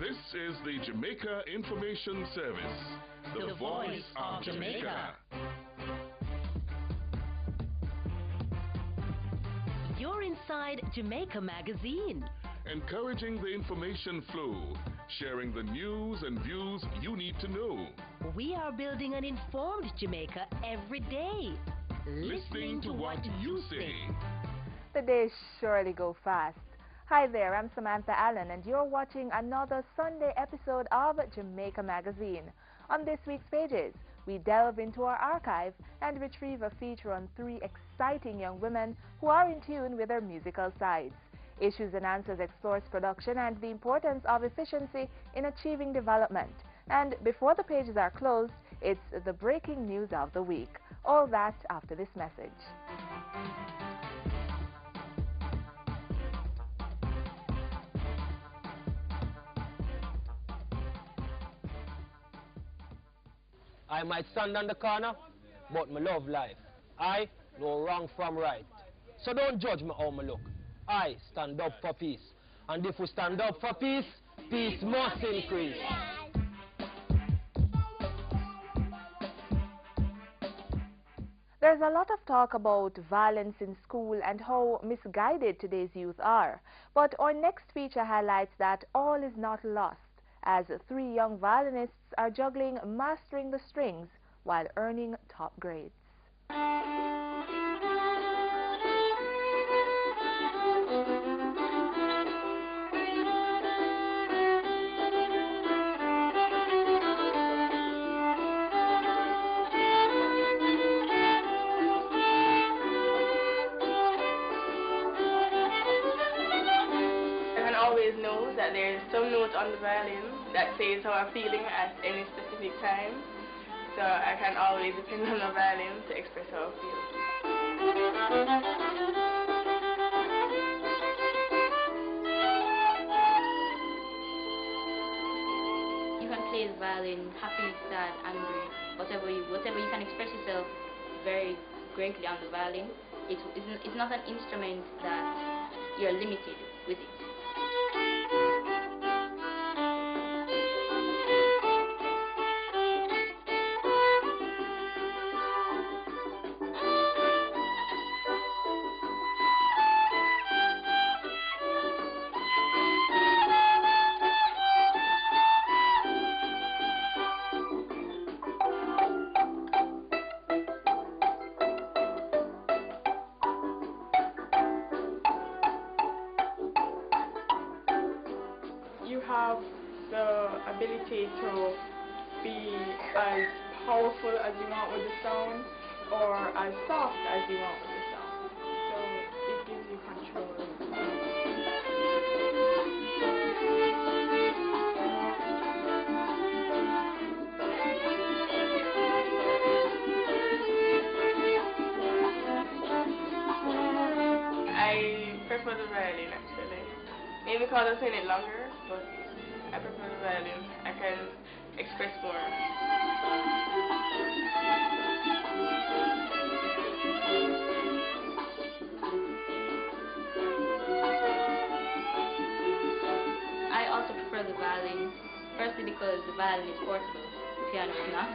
This is the Jamaica Information Service, the voice of Jamaica. You're inside Jamaica Magazine. Encouraging the information flow, sharing the news and views you need to know. We are building an informed Jamaica every day. Listening to what you say. The days surely go fast. Hi there, I'm Samantha Allen, and you're watching another Sunday episode of Jamaica Magazine. On this week's pages, we delve into our archive and retrieve a feature on 3 exciting young women who are in tune with their musical sides. Issues and Answers explores production and the importance of efficiency in achieving development. And before the pages are closed, it's the breaking news of the week. All that after this message. I might stand on the corner, but me love life. I know wrong from right. So don't judge me how me look. I stand up for peace. And if we stand up for peace, peace must increase. There's a lot of talk about violence in school and how misguided today's youth are. But our next feature highlights that all is not lost, as 3 young violinists are juggling mastering the strings while earning top grades. Always know that there's some note on the violin that says how I'm feeling at any specific time, so I can always depend on the violin to express how I feel. You can play the violin happy, sad, angry, whatever you can express yourself very greatly on the violin. It's not an instrument that you're limited with it. You have the ability to be as powerful as you want with the sound or as soft as you want with the sound. So it gives you control. I prefer the violin actually. Maybe because I'm playing it longer, but I prefer the violin. I can express more. I also prefer the violin, firstly because the violin is portable, the piano is not.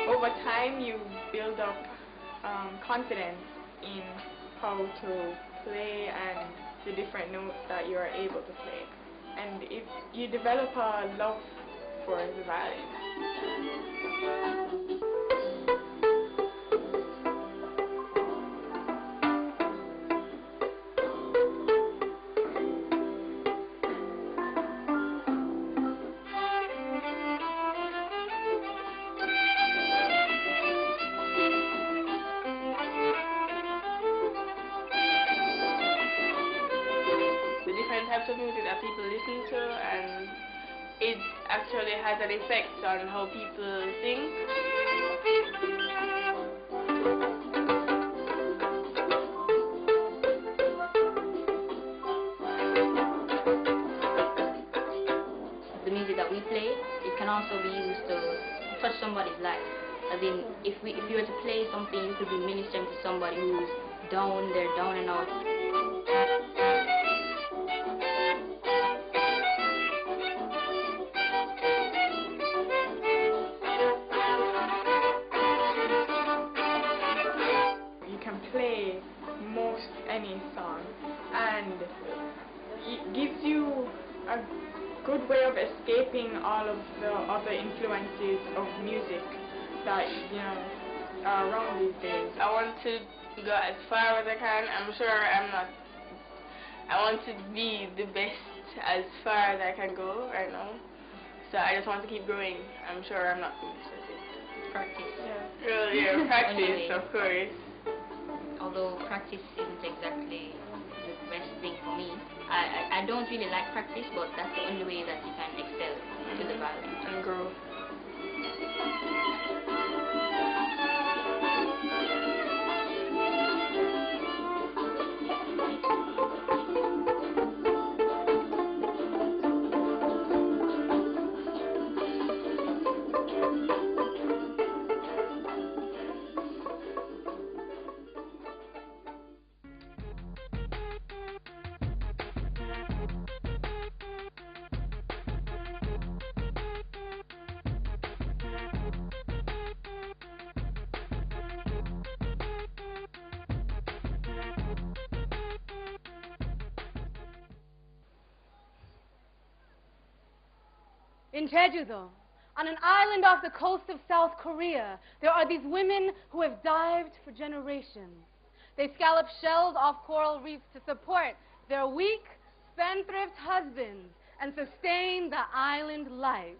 Over time, you build up confidence in how to play and the different notes that you are able to play. And if you develop a love for the violin. Types of music that people listen to, and it actually has an effect on how people think. can also be used to touch somebody's life. As in, if you were to play something, you could be ministering to somebody who's down, they're down and out. You can play most any song, and it gives you a good way of escaping all of the other influences of music that, you know, are around these days. I want to go as far as I can. I'm sure I'm not. I want to be the best as far as I can go right now. So I just want to keep growing. I'm sure I'm not finished with it. Practice. Yeah. Well, yeah, practice, Anyway. of course. Although practice isn't exactly the best thing for me. I don't really like practice, but that's the only way that you can excel to the violin. And grow. In Jeju-do, on an island off the coast of South Korea, there are these women who have dived for generations. They scallop shells off coral reefs to support their weak, spendthrift husbands and sustain the island life.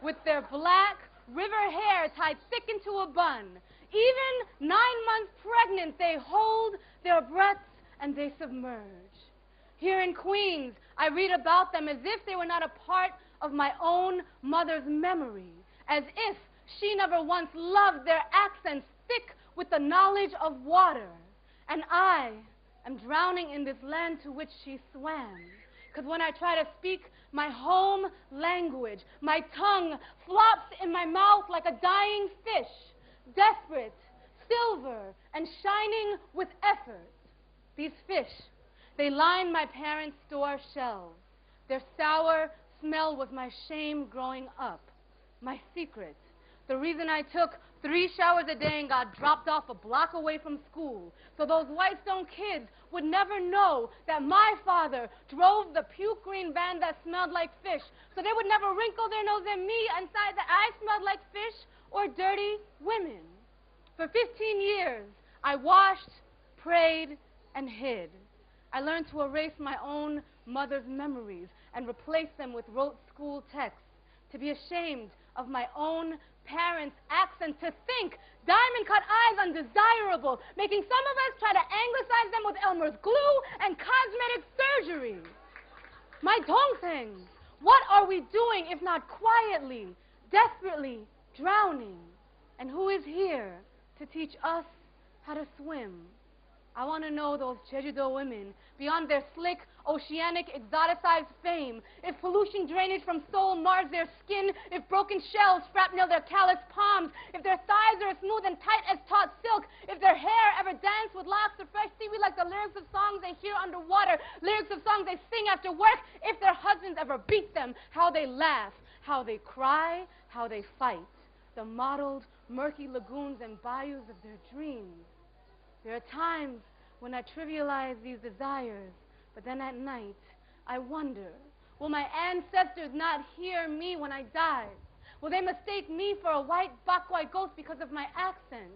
With their black river hair tied thick into a bun, even 9 months pregnant, they hold their breaths and they submerge. Here in Queens, I read about them as if they were not a part of my own mother's memory, as if she never once loved their accents thick with the knowledge of water. And I am drowning in this land to which she swam. Because when I try to speak my home language, my tongue flops in my mouth like a dying fish, desperate, silver, and shining with effort. These fish, they line my parents' store shelves. Their sour smell was my shame growing up, my secret. The reason I took 3 showers a day and got dropped off a block away from school, so those Whitestone kids would never know that my father drove the puke green van that smelled like fish, so they would never wrinkle their nose at me and say that I smelled like fish or dirty women. For 15 years, I washed, prayed, and hid. I learned to erase my own mother's memories and replace them with rote school texts, to be ashamed of my own parents' accent, to think diamond-cut eyes undesirable, making some of us try to anglicize them with Elmer's glue and cosmetic surgery. My dongsengs, what are we doing if not quietly, desperately drowning? And who is here to teach us how to swim? I want to know those Jeju-do women, beyond their slick, oceanic, exoticized fame, if pollution drainage from Seoul mars their skin, if broken shells shrapnel their calloused palms, if their thighs are as smooth and tight as taut silk, if their hair ever danced with locks of fresh seaweed like the lyrics of songs they hear underwater, lyrics of songs they sing after work, if their husbands ever beat them, how they laugh, how they cry, how they fight, the mottled, murky lagoons and bayous of their dreams. There are times when I trivialize these desires, but then at night, I wonder, will my ancestors not hear me when I die? Will they mistake me for a white Bakwai ghost because of my accent?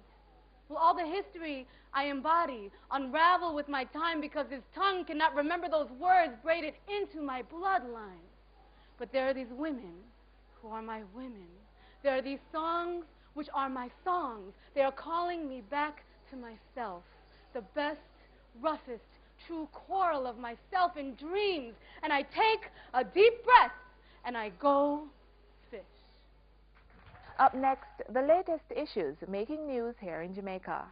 Will all the history I embody unravel with my time because his tongue cannot remember those words braided into my bloodline? But there are these women who are my women. There are these songs which are my songs. They are calling me back to myself, the best, roughest, true quarrel of myself in dreams. And I take a deep breath and I go fish. Up next, the latest issues making news here in Jamaica.